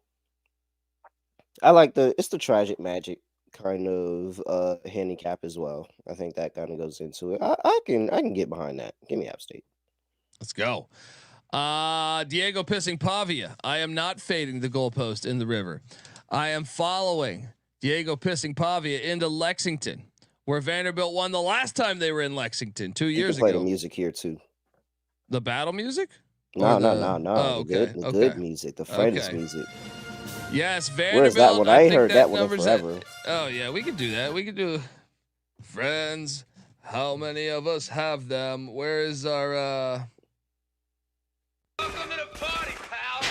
I like it's the tragic magic kind of handicap as well. I think that kind of goes into it. I can get behind that. Give me App State. Let's go. Diego pissing Pavia. I am not fading the goalpost in the river. I am following Diego pissing Pavia into Lexington, where Vanderbilt won the last time they were in Lexington 2 years ago. Play the music here too. The battle music? No. Oh, okay. The good music, the friends music. Yes, Vanderbilt. Where's that one? I ain't heard that one in forever. Oh yeah, we could do that. We could do friends. How many of us have them? Where is our? Welcome to the party, pal.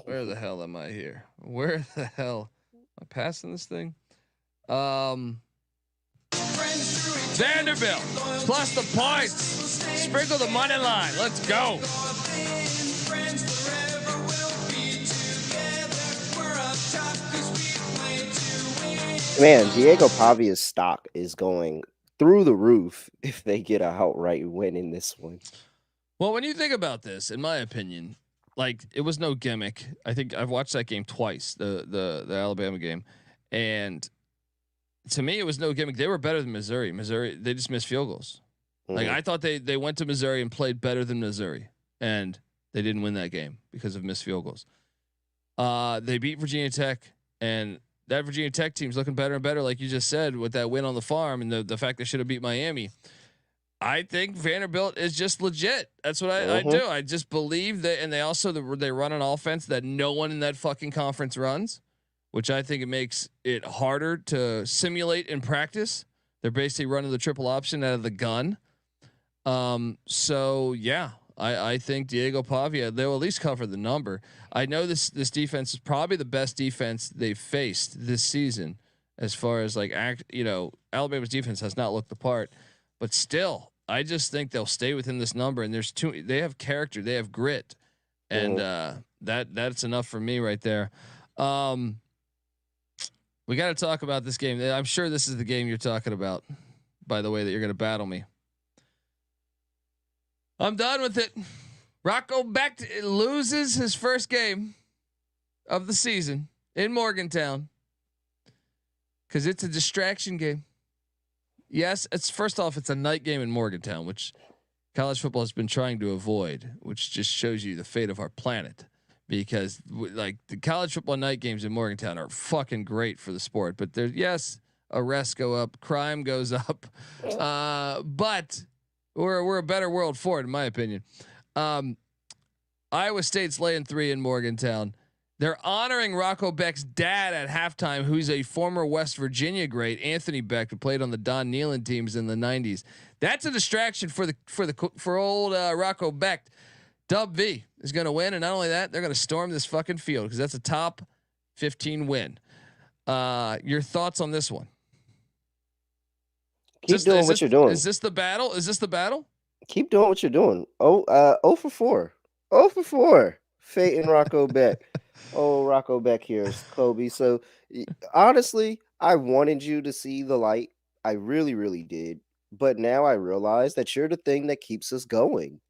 Where the hell am I here? Where the hell I'm passing this thing. Vanderbilt plus the points. Sprinkle the money line. Let's go. Man, Diego Pavia's stock is going through the roof if they get a outright win in this one. Well, when you think about this, in my opinion, like it was no gimmick. I think I've watched that game twice, the Alabama game, and to me, it was no gimmick. They were better than Missouri. Missouri, they just missed field goals. Like I thought they went to Missouri and played better than Missouri, and they didn't win that game because of missed field goals. They beat Virginia Tech, and that Virginia Tech team's looking better and better, like you just said, with that win on the farm and the fact they should have beat Miami. I think Vanderbilt is just legit. That's what I do. I just believe that, and they also they run an offense that no one in that fucking conference runs, which I think it makes it harder to simulate in practice. They're basically running the triple option out of the gun. So yeah, I think Diego Pavia, they'll at least cover the number. I know this defense is probably the best defense they've faced this season, as far as like Alabama's defense has not looked the part, but still, I just think they'll stay within this number. And they have character, they have grit, and that's enough for me right there. We got to talk about this game. I'm sure this is the game you're talking about, by the way, that you're going to battle me. I'm done with it. Rocco Becht loses his first game of the season in Morgantown because it's a distraction game. Yes, it's a night game in Morgantown, which college football has been trying to avoid, which just shows you the fate of our planet. Because like the college football night games in Morgantown are fucking great for the sport, but arrests go up, crime goes up, but we're a better world for it, in my opinion. Iowa State's laying 3 in Morgantown. They're honoring Rocco Becht's dad at halftime, who's a former West Virginia great, Anthony Becht, who played on the Don Nehlen teams in the 90s. That's a distraction for old Rocco Becht. Dub V is going to win, and not only that, they're going to storm this fucking field because that's a top 15 win. Your thoughts on this one? Keep doing what you're doing. Is this the battle? Keep doing what you're doing. 0 for 4. 0 for 4. Fate and Rocco Becht. Rocco Becht here is Kobe. So honestly, I wanted you to see the light. I really, really did. But now I realize that you're the thing that keeps us going.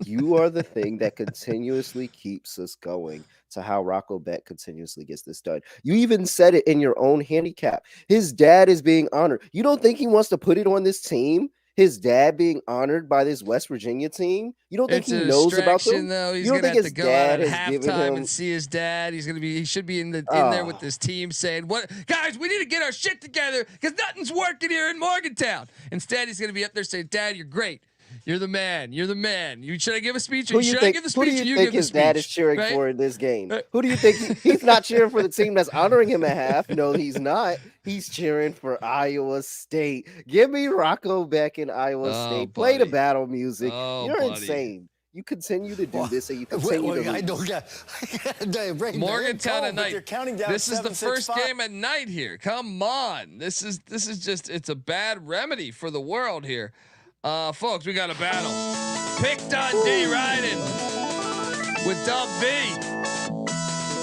You are the thing that continuously keeps us going to how Rocco Becht continuously gets this done. You even said it in your own handicap. His dad is being honored. You don't think he wants to put it on this team? His dad being honored by this West Virginia team? You don't think he knows about them? Though. He's going to have to go out at halftime and see his dad. He should be in there with this team saying, "What guys, we need to get our shit together because nothing's working here in Morgantown." Instead, he's going to be up there saying, "Dad, you're great. You're the man. You're the man. Should I give a speech? Or should I give the speech? Who do you think his dad is cheering for in this game? Who do you think he's not cheering for the team that's honoring him at half? No, he's not. He's cheering for Iowa State. Give me Rocco Becht in Iowa State. Play the battle music. You're insane. You continue to do this, and you continue to Morgantown at night. This is the first game at night here. Come on. This is just, it's a bad remedy for the world here. Folks, we got a battle. Pick Dundee riding with Dub V.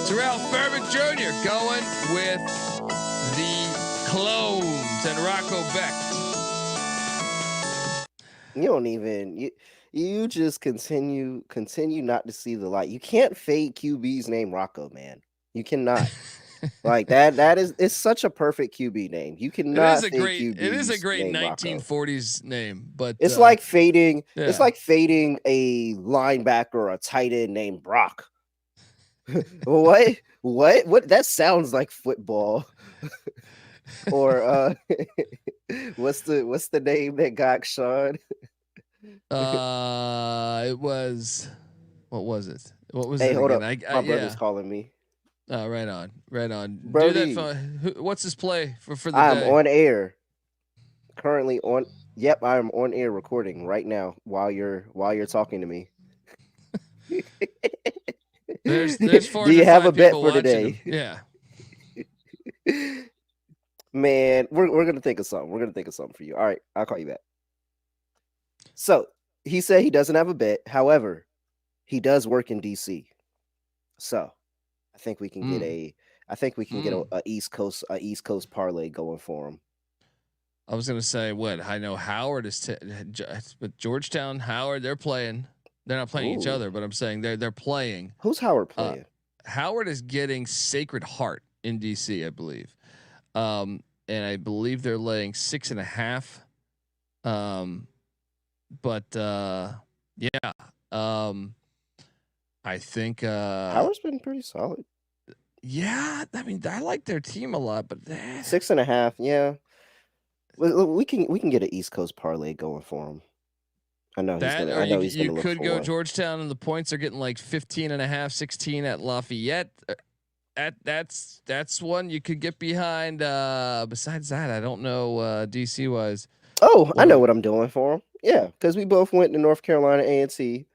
Terrell Furman Jr. going with the Clones and Rocco Becht. You don't even you just continue not to see the light. You can't fade QB's name Rocco, man. You cannot. Like that is it's such a perfect QB name. You cannot. It is a great 1940s name, but it's like fading. Yeah. It's like fading a linebacker or a tight end named Brock. What? That sounds like football. Or what's the name that got Sean? It was. What was it? What was it? Hey, hold up. My brother's calling me. Oh, right on. Brody. Do that. What's his play for the day? I'm on air. Currently on. Yep, I'm on air recording right now while you're talking to me. There's 4 Do you have a bet for today? Yeah. Man, we're gonna think of something. We're gonna think of something for you. All right, I'll call you back. So he said he doesn't have a bet. However, he does work in DC. So I think we can get a East Coast parlay going for him. I was gonna say what I know. Howard is, but Georgetown, Howard, they're playing. They're not playing each other, but I'm saying they're playing. Who's Howard playing? Howard is getting Sacred Heart in DC, I believe, and I believe they're laying 6.5. But yeah, I think Howard's been pretty solid. Yeah, I mean, I like their team a lot, but 6.5, yeah. We can get an East Coast parlay going for him. I know he's gonna. I know he's gonna. You could go Georgetown, and the points are getting like 15.5, 16 at Lafayette. That's one you could get behind. Besides that, I don't know DC wise. Oh, I know what I'm doing for him. Yeah, because we both went to North Carolina A&T.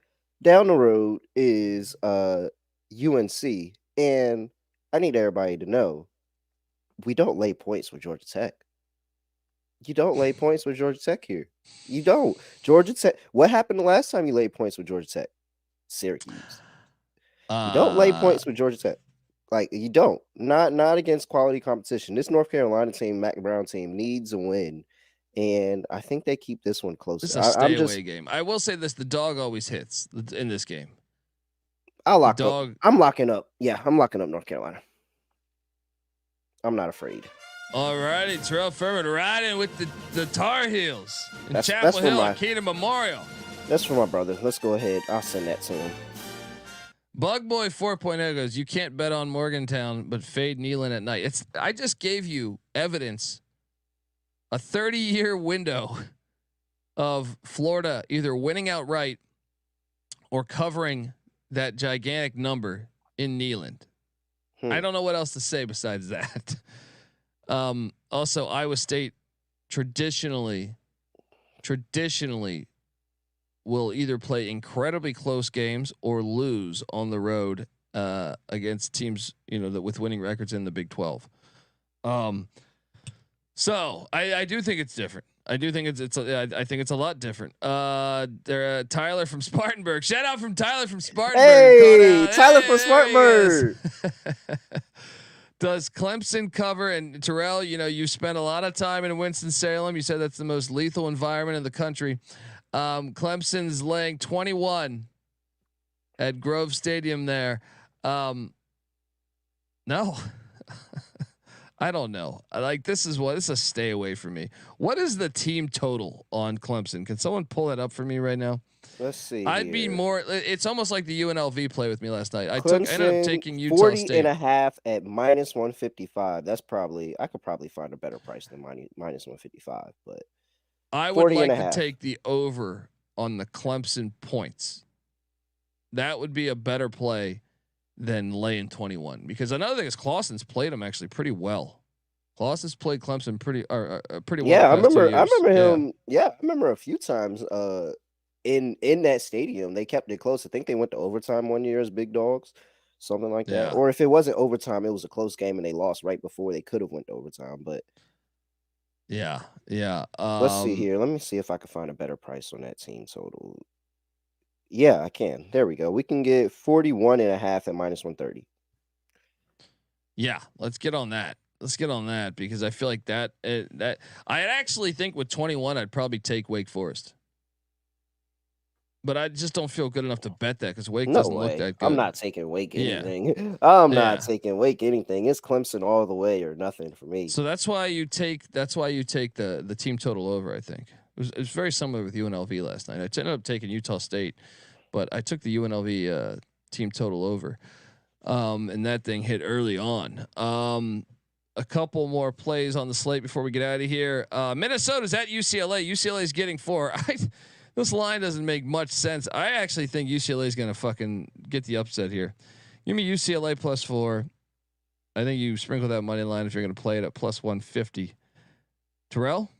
Down the road is UNC, and I need everybody to know we don't lay points with Georgia Tech. You don't lay points with Georgia Tech here. You don't. Georgia Tech. What happened the last time you laid points with Georgia Tech? Syracuse. You don't lay points with Georgia Tech. Like you don't. Not against quality competition. This North Carolina team, Mac Brown team, needs a win, and I think they keep this one close. This is a stay away game. I will say this: the dog always hits in this game. I'll lock up. I'm locking up. Yeah, I'm locking up North Carolina. I'm not afraid. All righty, Terrell Furman riding with the Tar Heels in Chapel Hill at Keenan Memorial. That's for my brother. Let's go ahead. I'll send that to him. Bug Boy 4.0 goes, you can't bet on Morgantown, but fade Neyland at night. I just gave you evidence, a 30-year window of Florida either winning outright or covering that gigantic number in Neyland. I don't know what else to say besides that. Also, Iowa State traditionally will either play incredibly close games or lose on the road against teams that with winning records in the Big 12. So I do think it's different. I do think I think it's a lot different. There, Tyler from Spartanburg. Shout out from Tyler from Spartanburg. Hey, Tyler from Spartanburg. Does Clemson cover? And Terrell, you spent a lot of time in Winston-Salem. You said that's the most lethal environment in the country. Clemson's laying 21 at Grove Stadium there. No, I don't know. This is a stay away from me. What is the team total on Clemson? Can someone pull that up for me right now? Let's see. I'd be more. It's almost like the UNLV play with me last night. I ended up taking Utah 40 State. and a half at minus 155. That's I could probably find a better price than minus 155, but I would like to take the over on the Clemson points. That would be a better play than laying 21, because another thing is Clawson's played them actually pretty well. Clawson's played Clemson pretty well. Yeah, I remember him. Yeah, I remember a few times in that stadium they kept it close. I think they went to overtime one year as big dogs, something like that. Or if it wasn't overtime, it was a close game and they lost right before they could have went to overtime. But yeah. Let's see here. Let me see if I can find a better price on that team total. Yeah, I can. There we go. We can get 41 and a half at minus 130. Yeah, let's get on that. Because I feel like that I actually think with 21 I'd probably take Wake Forest. But I just don't feel good enough to bet that because Wake doesn't look that good. I'm not taking Wake anything. Yeah. I'm not taking Wake anything. It's Clemson all the way or nothing for me. So that's why you take the team total over, I think. It was very similar with UNLV last night. I ended up taking Utah State, but I took the UNLV team total over. And that thing hit early on. A couple more plays on the slate before we get out of here. Minnesota's at UCLA. UCLA is getting 4. This line doesn't make much sense. I actually think UCLA is going to fucking get the upset here. Give me UCLA +4. I think you sprinkle that money line if you're going to play it at +150. Terrell?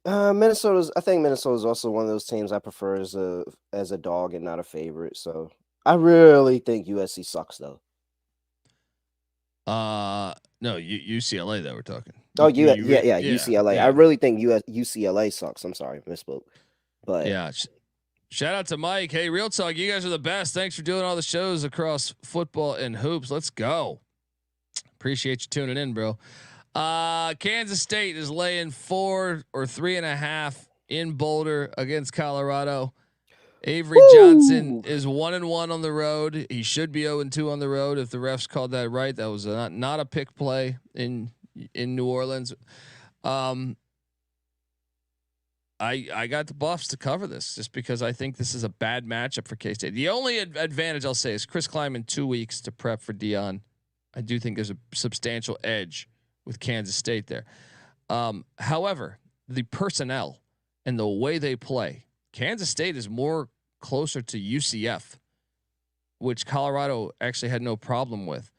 I think Minnesota's also one of those teams I prefer as a dog and not a favorite. So I really think USC sucks though. No, UCLA that we're talking. Oh, UCLA. Yeah. I really think UCLA sucks. I'm sorry, misspoke. But Yeah. Shout out to Mike. Hey, Real Talk, you guys are the best. Thanks for doing all the shows across football and hoops. Let's go. Appreciate you tuning in, bro. Kansas State is laying 4 or 3.5 in Boulder against Colorado. Avery Johnson is 1-1 on the road. He should be 0-2 on the road if the refs called that right. That was not a pick play in New Orleans. I got the Buffs to cover this just because I think this is a bad matchup for K-State. The only advantage I'll say is Chris Kleiman 2 weeks to prep for Dion. I do think there's a substantial edge with Kansas State there. However, the personnel and the way they play, Kansas State is more closer to UCF, which Colorado actually had no problem with.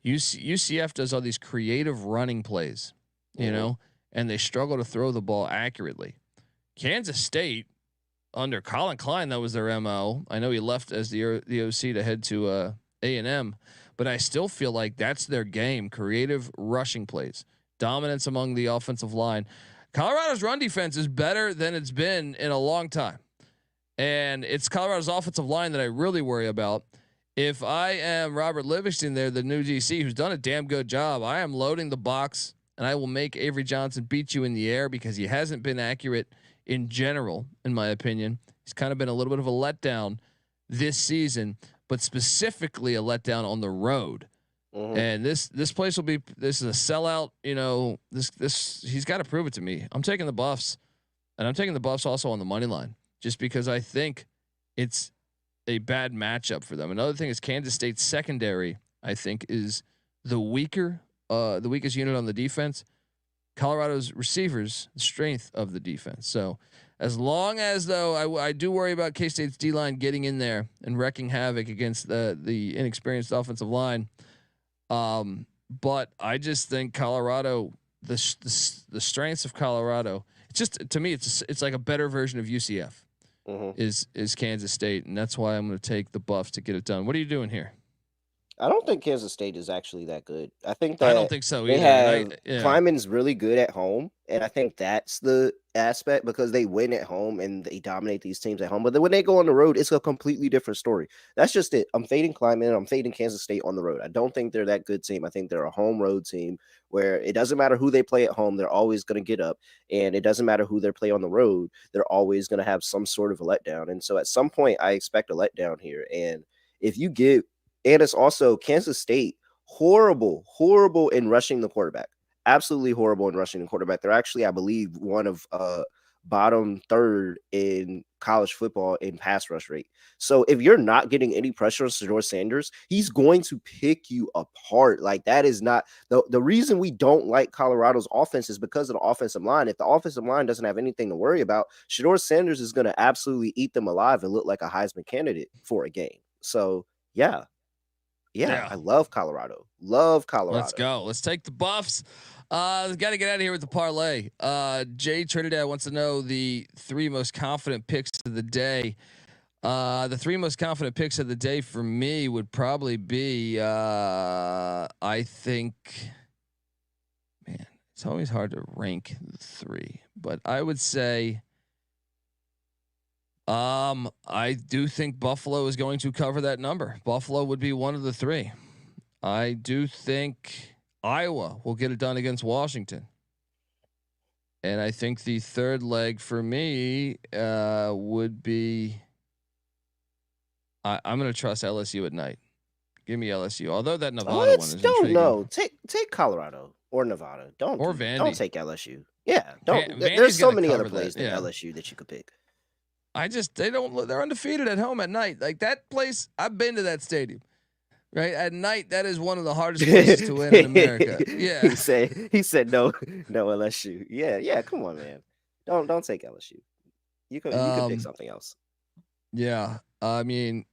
UCF does all these creative running plays, you know, and they struggle to throw the ball accurately. Kansas State under Colin Klein, that was their MO. I know he left as the OC to head to A&M, but I still feel like that's their game. Creative rushing plays, dominance among the offensive line. Colorado's run defense is better than it's been in a long time. And it's Colorado's offensive line that I really worry about. If I am Robert Livingston there, the new DC, who's done a damn good job, I am loading the box and I will make Avery Johnson beat you in the air because he hasn't been accurate in general, in my opinion. He's kind of been a little bit of a letdown this season, but specifically a letdown on the road. And this place will be, this is a sellout, you know, this he's got to prove it to me. I'm taking the Buffs, and I'm taking the Buffs also on the money line just because I think it's a bad matchup for them. Another thing is Kansas State's secondary, I think, is the weakest unit on the defense. Colorado's receivers, the strength of the defense. So as long as though I do worry about K-State's D-line getting in there and wrecking havoc against the inexperienced offensive line. But I just think Colorado, the strengths of Colorado, it's just, to me, it's like a better version of UCF is Kansas State. And that's why I'm going to take the Buffs to get it done. What are you doing here? I don't think Kansas State is actually that good. I think that I don't think so they either. have Kleiman's really good at home, and I think that's the aspect because they win at home and they dominate these teams at home. But then when they go on the road, it's a completely different story. That's just it. I'm fading Kleiman. I'm fading Kansas State on the road. I don't think they're that good team. I think they're a home road team where it doesn't matter who they play at home, they're always going to get up, and it doesn't matter who they play on the road, they're always going to have some sort of a letdown. And so at some point, I expect a letdown here. And if you give And it's also Kansas State, horrible in rushing the quarterback. Absolutely horrible in rushing the quarterback. They're actually, I believe, one of bottom third in college football in pass rush rate. So if you're not getting any pressure on Shedeur Sanders, he's going to pick you apart. Like, that is not the reason we don't like Colorado's offense is because of the offensive line. If the offensive line doesn't have anything to worry about, Shedeur Sanders is going to absolutely eat them alive and look like a Heisman candidate for a game. So yeah, I love Colorado. Let's go. Let's take the Buffs. Got to get out of here with the parlay. Jay Trinidad wants to know the 3 most confident picks of the day. The 3 most confident picks of the day for me would probably be, I think, man, it's always hard to rank the 3, but I would say, I do think Buffalo is going to cover that number. Buffalo would be one of the 3. I do think Iowa will get it done against Washington. And I think the 3rd leg for me would be I'm going to trust LSU at night. Give me LSU. Although that Nevada one is intriguing. No, take Colorado or Nevada. Don't take LSU. Yeah, don't. There's so many other plays than LSU that you could pick. They're undefeated at home at night. Like that place, I've been to that stadium. Right at night, that is one of the hardest places to win in America. Yeah, he said no LSU. Yeah. Come on, man. Don't take LSU. You could pick something else. Yeah, I mean,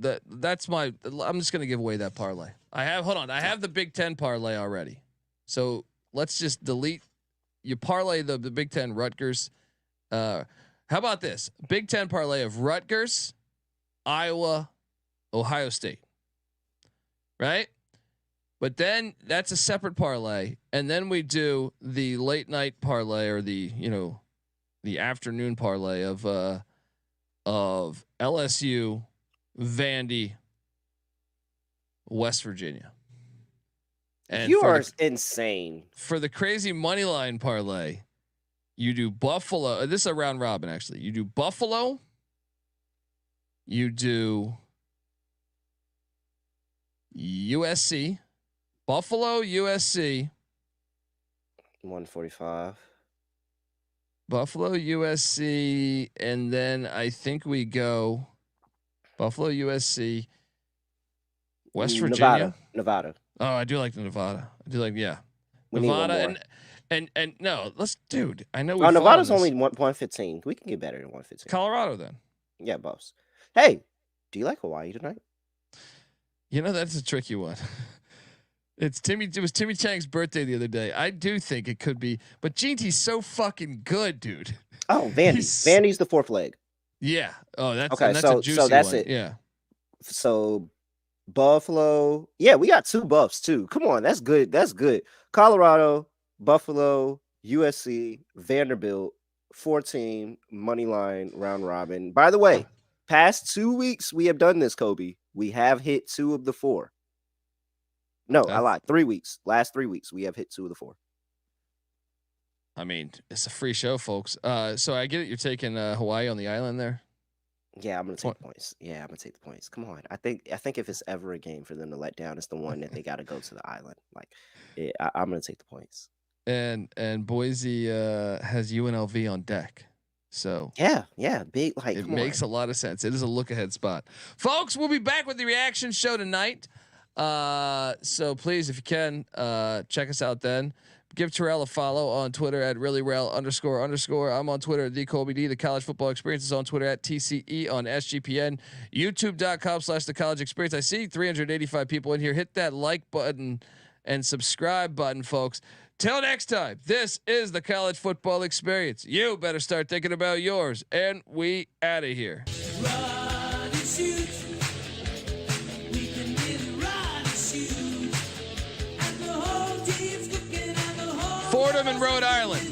that's my. I'm just gonna give away that parlay. I have the Big Ten parlay already. So let's just delete. You parlay the Big Ten Rutgers. How about this Big Ten parlay of Rutgers, Iowa, Ohio State. Right? But then that's a separate parlay, and then we do the late night parlay or the afternoon parlay of LSU, Vandy, West Virginia. And you are insane. For the crazy money line parlay, you do Buffalo. This is a round robin, actually. You do Buffalo. You do USC. Buffalo, USC. 145. Buffalo, USC. And then I think we go Buffalo, USC, West Virginia. Nevada. Oh, I do like the Nevada. I do like, yeah. We Nevada and no, dude. I know. Nevada's only 115. We can get better than 115. Colorado then. Yeah, boss. Hey, do you like Hawaii tonight? That's a tricky one. It was Timmy Chang's birthday the other day. I do think it could be, but GT's so fucking good, dude. Oh, Vandy. Vandy's the fourth leg. Yeah. Oh, that's okay. That's a juicy so that's one. it. Yeah. So Buffalo. Yeah, we got 2 buffs too. Come on, that's good. That's good. Colorado, Buffalo, USC, Vanderbilt, 4-team money line round robin. By the way, past 2 weeks we have done this, Kobe. We have hit 2 of the 4. No, I lied. 3 weeks. Last 3 weeks we have hit 2 of the 4. I mean, it's a free show, folks. So I get it. You're taking Hawaii on the island there. Yeah, I'm gonna take the points. Yeah, I'm gonna take the points. Come on. I think if it's ever a game for them to let down, it's the one that they got to go to the island. Like, yeah, I'm gonna take the points. And Boise has UNLV on deck. So yeah, big. Like, it makes a lot of sense. It is a look ahead spot, folks. We'll be back with the reaction show tonight. So please, if you can, check us out then. Give Terrell a follow on Twitter at @reallyRel__. I'm on Twitter at @TheColbyD. The College Football Experience is on Twitter at TCE on SGPN. YouTube.com/The College Experience. I see 385 people in here. Hit that like button and subscribe button, folks. Till next time, this is the College Football Experience. You better start thinking about yours, and we out of here. Fordham and Rhode Island.